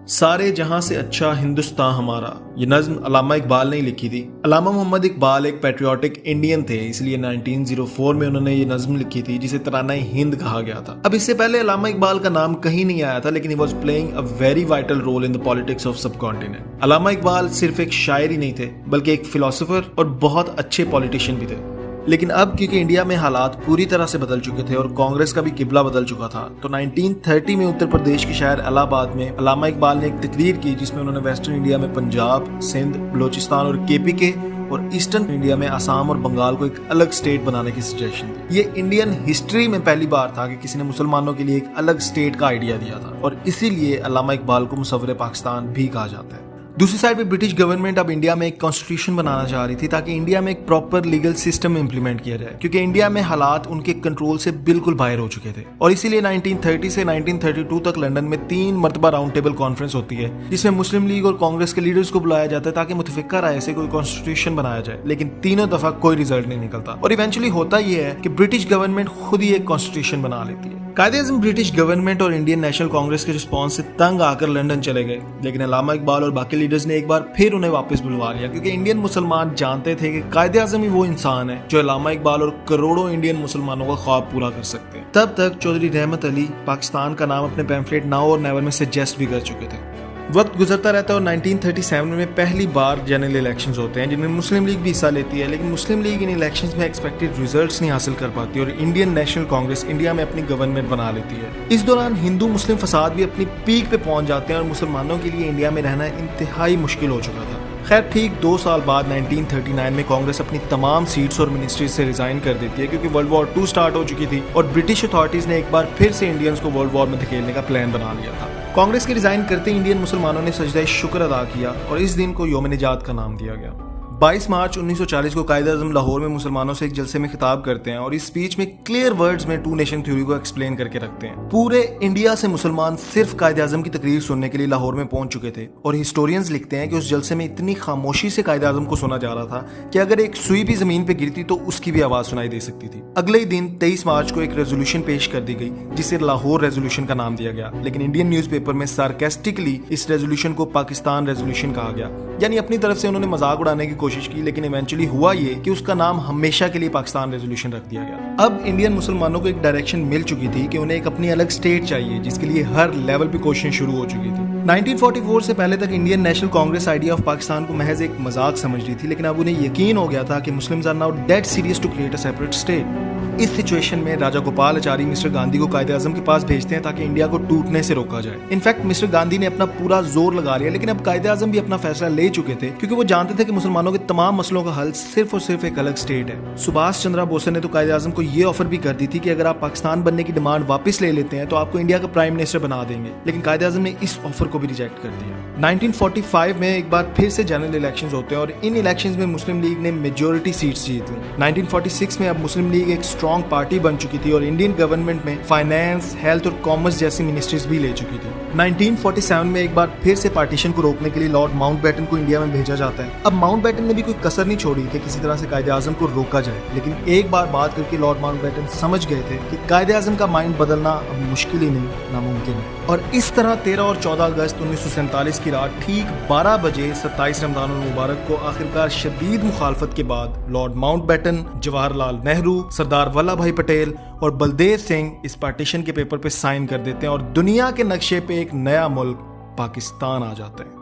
सारे जहां से अच्छा हिंदुस्तान हमारा, ये नज्म अल्लामा इकबाल ने लिखी थी। अल्लामा मोहम्मद इकबाल एक पैट्रियोटिक इंडियन थे, इसलिए 1904 में उन्होंने ये नज्म लिखी थी जिसे तराना हिंद कहा गया था। अब इससे पहले अल्लामा इकबाल का नाम कहीं नहीं आया था, लेकिन he was playing a very vital role in the politics of subcontinent. Allama Iqbal सिर्फ एक शायर ही नहीं थे, बल्कि एक फिलोसोफर और बहुत अच्छे पॉलिटिशियन भी थे। लेकिन अब क्योंकि इंडिया में हालात पूरी तरह से बदल चुके थे और कांग्रेस का भी किबला बदल चुका था, तो 1930 में उत्तर प्रदेश के शहर इलाहाबाद में अल्लामा इकबाल ने एक तकरीर की जिसमें उन्होंने वेस्टर्न इंडिया में पंजाब, सिंध, बलोचिस्तान और केपीके और ईस्टर्न इंडिया में असम और बंगाल को एक अलग स्टेट बनाने की सजेशन दी। ये इंडियन हिस्ट्री में पहली बार था कि किसी ने मुसलमानों के लिए एक अलग स्टेट का आइडिया दिया था और इसीलिए अल्लामा इकबाल को मुसव्विर पाकिस्तान भी कहा जाता है। दूसरी साइड पे ब्रिटिश गवर्नमेंट अब इंडिया में एक कॉन्स्टिट्यूशन बनाना चाह रही थी ताकि इंडिया में एक प्रॉपर लीगल सिस्टम इंप्लीमेंट किया जाए, क्योंकि इंडिया में हालात उनके कंट्रोल से बिल्कुल बाहर हो चुके थे। और इसीलिए 1930 से 1932 तक लंदन में 3 मरतबा राउंड टेबल कॉन्फ्रेंस होती है जिसमें मुस्लिम लीग और कांग्रेस के लीडर्स को बुलाया जाता है ताकि मुतफिका राय से कोई कॉन्स्टिट्यूशन बनाया जाए, लेकिन तीनों दफा कोई रिजल्ट नहीं निकलता और इवेंचुअली होता यह है कि ब्रिटिश गवर्नमेंट खुद ही एक कॉन्स्टिट्यूशन बना लेती है। कायदे-ए-आज़म ब्रिटिश गवर्नमेंट और इंडियन नेशनल कांग्रेस के रिस्पॉन्स से तंग आकर लंदन चले गए, लेकिन अल्लामा इकबाल और बाकी लीडर्स ने एक बार फिर उन्हें वापस बुलवा लिया, क्योंकि इंडियन मुसलमान जानते थे कि कायदे-ए-आज़म ही वो इंसान है जो अल्लामा इकबाल और करोड़ों इंडियन मुसलमानों का ख्वाब पूरा कर सकते हैं। तब तक चौधरी रहमत अली पाकिस्तान का नाम अपने पैम्फलेट नाउ और नेवर में सजेस्ट भी कर चुके थे। वक्त गुजरता रहता है और 1937 में पहली बार जनरल इलेक्शंस होते हैं जिनमें मुस्लिम लीग भी हिस्सा लेती है, लेकिन मुस्लिम लीग इन इलेक्शंस में एक्सपेक्टेड रिजल्ट्स नहीं हासिल कर पाती और इंडियन नेशनल कांग्रेस इंडिया में अपनी गवर्नमेंट बना लेती है। इस दौरान हिंदू मुस्लिम फसाद भी अपनी पीक पे पहुंच जाते हैं और मुसलमानों के लिए इंडिया में रहना इंतहाई मुश्किल हो चुका था। खैर ठीक 2 साल बाद 1939 में कांग्रेस अपनी तमाम सीट्स और मिनिस्ट्रीज से रिजाइन कर देती है, क्योंकि वर्ल्ड वॉर 2 स्टार्ट हो चुकी थी और ब्रिटिश अथॉरिटीज ने एक बार फिर से इंडियंस को वर्ल्ड वॉर में धकेलने का प्लान बना लिया था। कांग्रेस के रिजाइन करते इंडियन मुसलमानों ने सजदा शुक्र अदा किया और इस दिन को यौम निजात का नाम दिया गया। 22 मार्च 1940 को कायदे-ए-आज़म लाहौर में मुसलमानों से एक जलसे में खिताब करते हैं और इस स्पीच में क्लियर वर्ड्स में 2 नेशन थ्योरी को एक्सप्लेन करके रखते हैं। पूरे इंडिया से मुसलमान सिर्फ कायदे-ए-आज़म की तकरीर सुनने के लिए लाहौर में पहुंच चुके थे और हिस्टोरियंस लिखते हैं कि उस जलसे में इतनी खामोशी से कायदे-ए-आज़म को सुना जा रहा था कि अगर एक सुई भी जमीन पे गिरती तो उसकी भी आवाज सुनाई दे सकती थी। अगले ही दिन 23 मार्च को एक रेजोल्यूशन पेश कर दी गई जिसे लाहौर रेजोल्यूशन का नाम दिया गया, लेकिन इंडियन न्यूज़पेपर में सार्केस्टिकली इस रेजोल्यूशन को पाकिस्तान रेजोल्यूशन कहा गया, यानी अपनी तरफ से उन्होंने मजाक उड़ाने की कोशिश की, लेकिन इवेंचुअली हुआ ये कि उसका नाम हमेशा के लिए पाकिस्तान रेजोल्यूशन रख दिया गया। अब इंडियन मुसलमानों को एक डायरेक्शन मिल चुकी थी कि उन्हें एक अपनी अलग स्टेट चाहिए, जिसके लिए हर लेवल पे कोशिश शुरू हो चुकी थी। 1944 से पहले तक Indian national Congress idea of Pakistan को महज एक मजाक समझ रही थी, लेकिन अब उन्हें यकीन हो गया था कि Muslims are now dead serious to create a separate state. इस सिचुएशन में राजा गोपाल आचार्य मिस्टर गांधी को कायदे-ए-आज़म के पास भेजते हैं ताकि इंडिया को टूटने से रोका जाए। इनफैक्ट मिस्टर गांधी ने अपना पूरा जोर लगा लिया, लेकिन अब कायदे-ए-आज़म भी अपना फैसला ले चुके थे, क्योंकि वो जानते थे कि मुसलमानों के तमाम मसलों का हल सिर्फ और सिर्फ एक अलग स्टेट है। सुभाष चंद्र बोस ने तो कायदे-ए-आज़म को ये ऑफर भी कर दी थी कि अगर आप पाकिस्तान बनने की डिमांड वापस ले लेते हैं तो आपको इंडिया का प्राइम मिनिस्टर बना देंगे, लेकिन कायदे-ए-आज़म ने इस ऑफर को भी रिजेक्ट कर दिया। 1945 में एक बार फिर से जनरल इलेक्शंस होते हैं और इन इलेक्शंस में मुस्लिम लीग ने मेजोरिटी सीट्स जीत ली। 1946 में अब मुस्लिम लीग एक स्ट्रॉन्ग पार्टी बन चुकी थी और इंडियन गवर्नमेंट में फाइनेंस, हेल्थ और कॉमर्स जैसी मिनिस्ट्रीज भी ले चुकी थी। 1947 में एक बार फिर से पार्टीशन को रोकने के लिए लॉर्ड माउंटबेटन को इंडिया में भेजा जाता है। अब माउंटबेटन ने भी कोई कसर नहीं छोड़ी कि किसी तरह से कायदे-ए-आज़म को रोका जाए, लेकिन एक बार बात करके लॉर्ड माउंटबेटन समझ गए थे कि कायदे-ए-आज़म का माइंड बदलना अब मुश्किल ही नहीं, नामुमकिन है। और इस तरह 13 और 14 अगस्त 1947 की रात ठीक 12 बजे 27 रमजान मुबारक को आखिरकार शदीद मुखालफत के बाद लॉर्ड माउंटबेटन, जवाहरलाल नेहरू, सरदार वल्लभ भाई पटेल और बलदेव सिंह इस पार्टीशन के पेपर पे साइन कर देते हैं और दुनिया के नक्शे पे एक नया मुल्क पाकिस्तान आ जाता है।